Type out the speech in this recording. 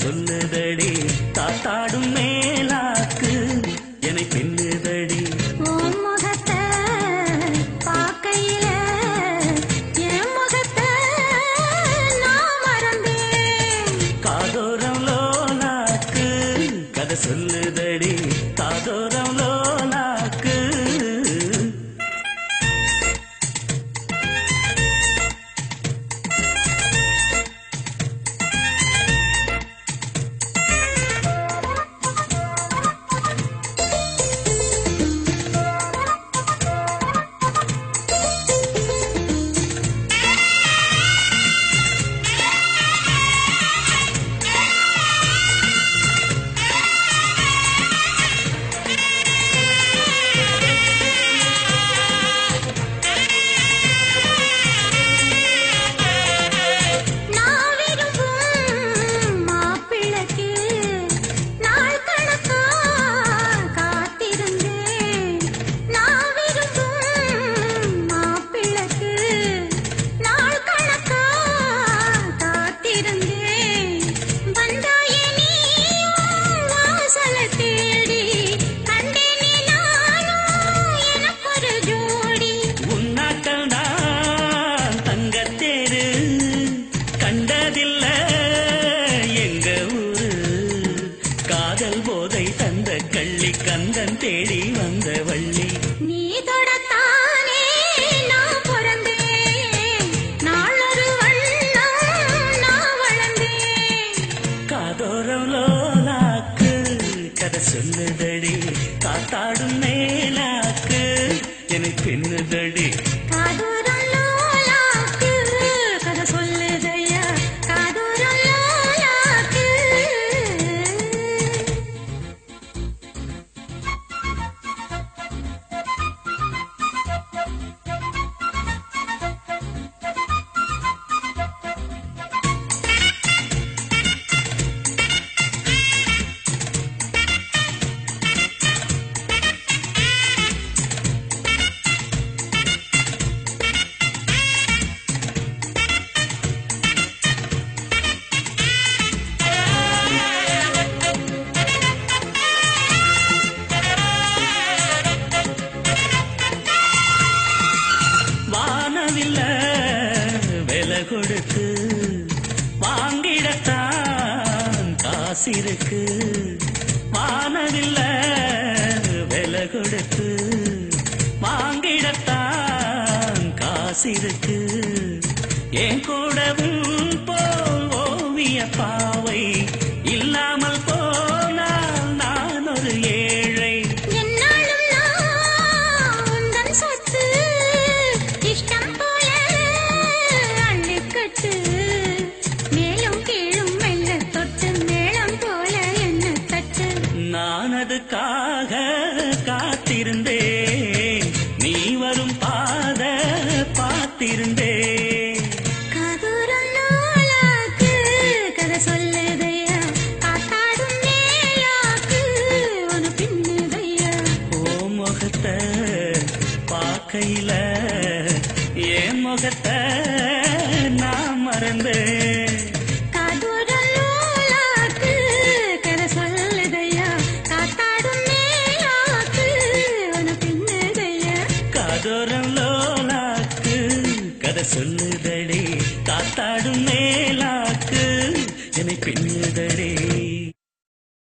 சொல்லுதடி தாத்தாடும் மேலாக்கு என்னை பின்னுதடி உன் முகத்தை பார்க்கையில என் முகத்தை நான் மறந்தேன். காதோரம் லோலாக்கு கதை சொல்லுதடி காதோரம் லோலாக்கு கந்தன் தேடி வந்த வள்ளி நீ தொடத்தானே நான் பிறந்தேன். நாளொரு வண்ணம் நான் வளர்ந்தேன். காதோரம் லோலாக்கு கதை சொல்லுதடி காத்தாடும் மேலாக்கு என்னை பின்னுதடி காதோரம் லோலாக்கு கதை சொல்லுதையா காதோரம் லோலாக்கு. விலை கொடுத்து வாங்கிடத்தான் காசிருக்கு வானவில்ல விலை கொடுத்து வாங்கிடத்தான் காசிருக்கு என் கூடவும் போல் ஓவிய பாவை இல்லாமல் போனால் நான் ஒரு ஏழை. என்னாலும் நான் உந்தன் சொத்து இஷ்டம் போல அள்ளிக்கட்டு மேலும் கீழும் மெல்ல தொட்டு மேளம் போல என்ன தட்டு. நான் அதுக்காக காத்திருந்தேன் நீ வரும் பாத பார்த்திருந்தேன். காதோரம் லோலாக்கு கதை சொல்லுதையா காத்தாடும் மேலாக்கு உன பின்னுதையா ஓ முகத்தை பார்க்கையில